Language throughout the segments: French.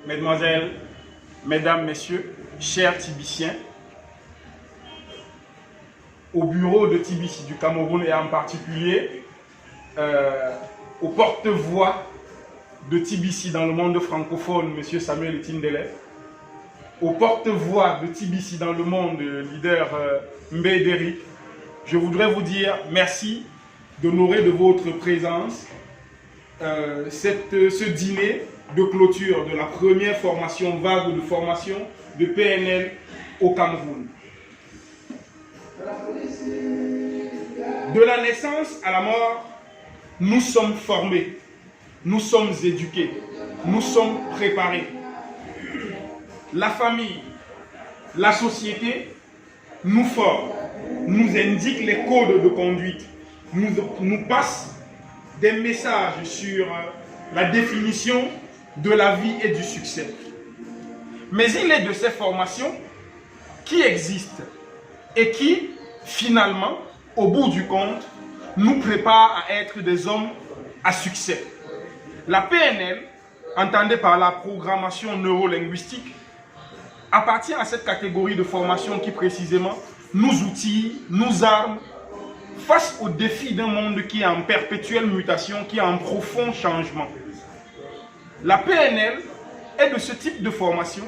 Mesdemoiselles, Mesdames, Messieurs, chers Tibiciens, au bureau de Tibici du Cameroun et en particulier au porte-voix de Tibici dans le monde francophone, M. Samuel Tindele, au porte-voix de Tibici dans le monde, leader Mbédéric, je voudrais vous dire merci d'honorer de votre présence ce dîner de clôture de la première formation vague de formation de PNL au Cameroun. De la naissance à la mort, nous sommes formés, nous sommes éduqués, nous sommes préparés. La famille, la société nous forme, nous indique les codes de conduite, nous passe des messages sur la définition de la vie et du succès. Mais il est de ces formations qui existent et qui, finalement, au bout du compte, nous préparent à être des hommes à succès. La PNL, entendue par la programmation neurolinguistique, appartient à cette catégorie de formation qui précisément nous outille, nous arme face aux défis d'un monde qui est en perpétuelle mutation, qui est en profond changement. La PNL est de ce type de formation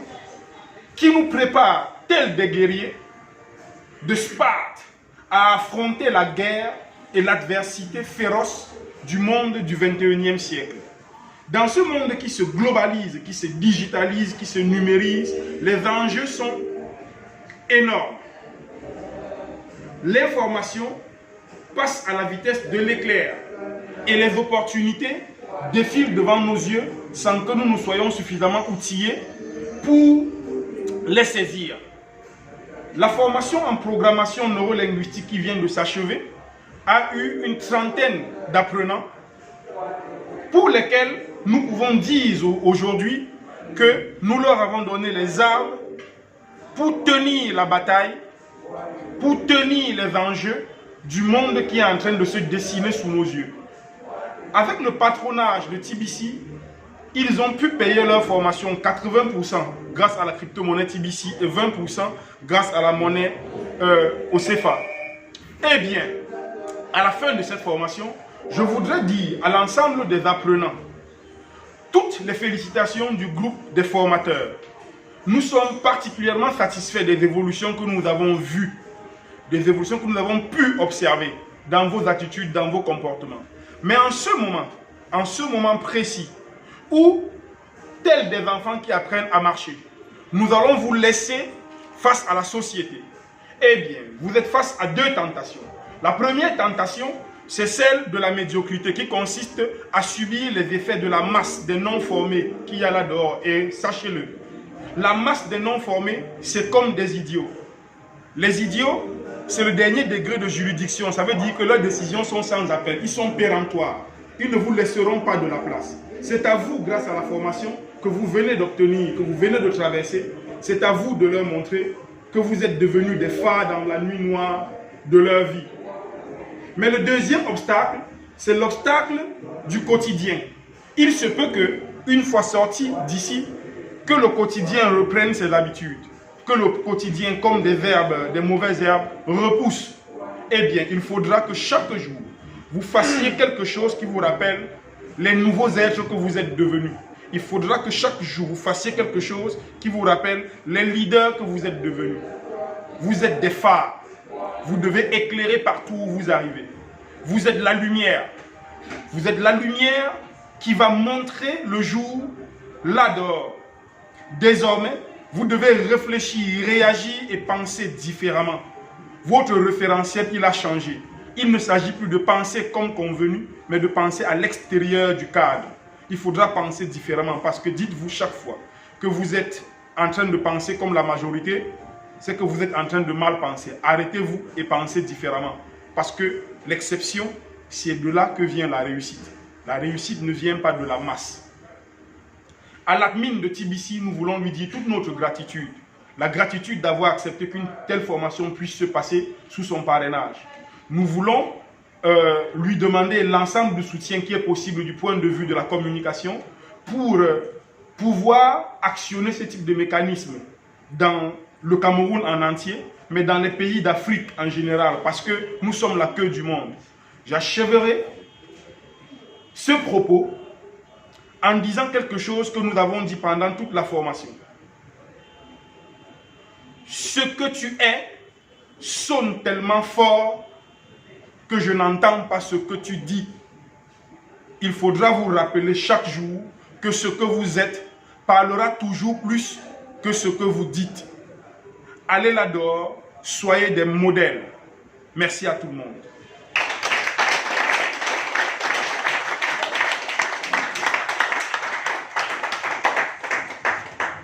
qui nous prépare, tels des guerriers de Sparte, à affronter la guerre et l'adversité féroce du monde du 21e siècle. Dans ce monde qui se globalise, qui se digitalise, qui se numérise, les enjeux sont énormes. L'information passe à la vitesse de l'éclair et les opportunités défilent devant nos yeux sans que nous nous soyons suffisamment outillés pour les saisir. La formation en programmation neurolinguistique qui vient de s'achever a eu une trentaine d'apprenants pour lesquels nous pouvons dire aujourd'hui que nous leur avons donné les armes pour tenir la bataille, pour tenir les enjeux du monde qui est en train de se dessiner sous nos yeux. Avec le patronage de Tibici, ils ont pu payer leur formation 80% grâce à la crypto-monnaie Tibici et 20% grâce à la monnaie au CFA. Eh bien, à la fin de cette formation, je voudrais dire à l'ensemble des apprenants toutes les félicitations du groupe des formateurs. Nous sommes particulièrement satisfaits des évolutions que nous avons vues, des évolutions que nous avons pu observer dans vos attitudes, dans vos comportements. Mais en ce moment précis, où, tels des enfants qui apprennent à marcher, nous allons vous laisser face à la société. Eh bien, vous êtes face à deux tentations. La première tentation, c'est celle de la médiocrité qui consiste à subir les effets de la masse des non-formés qu'il y a là dehors. Et sachez-le, la masse des non-formés, c'est comme des idiots. Les idiots, c'est le dernier degré de juridiction. Ça veut dire que leurs décisions sont sans appel. Ils sont péremptoires. Ils ne vous laisseront pas de la place. C'est à vous, grâce à la formation que vous venez d'obtenir, que vous venez de traverser, c'est à vous de leur montrer que vous êtes devenus des phares dans la nuit noire de leur vie. Mais le deuxième obstacle, c'est l'obstacle du quotidien. Il se peut que, une fois sorti d'ici, que le quotidien reprenne ses habitudes, que le quotidien, comme des verbes, des mauvaises herbes, repousse. Eh bien, il faudra que chaque jour, vous fassiez quelque chose qui vous rappelle les nouveaux êtres que vous êtes devenus. Il faudra que chaque jour, vous fassiez quelque chose qui vous rappelle les leaders que vous êtes devenus. Vous êtes des phares. Vous devez éclairer partout où vous arrivez. Vous êtes la lumière. Vous êtes la lumière qui va montrer le jour là dehors. Désormais, vous devez réfléchir, réagir et penser différemment. Votre référentiel, il a changé. Il ne s'agit plus de penser comme convenu, mais de penser à l'extérieur du cadre. Il faudra penser différemment parce que dites-vous chaque fois que vous êtes en train de penser comme la majorité, c'est que vous êtes en train de mal penser. Arrêtez-vous et pensez différemment. Parce que l'exception, c'est de là que vient la réussite. La réussite ne vient pas de la masse. À l'admin de Tibici, nous voulons lui dire toute notre gratitude. La gratitude d'avoir accepté qu'une telle formation puisse se passer sous son parrainage. Nous voulons lui demander l'ensemble du soutien qui est possible du point de vue de la communication pour pouvoir actionner ce type de mécanisme dans le Cameroun en entier, mais dans les pays d'Afrique en général, parce que nous sommes la queue du monde. J'achèverai ce propos en disant quelque chose que nous avons dit pendant toute la formation. Ce que tu es sonne tellement fort que je n'entends pas ce que tu dis. Il faudra vous rappeler chaque jour que ce que vous êtes parlera toujours plus que ce que vous dites. Allez là-dehors, soyez des modèles. Merci à tout le monde.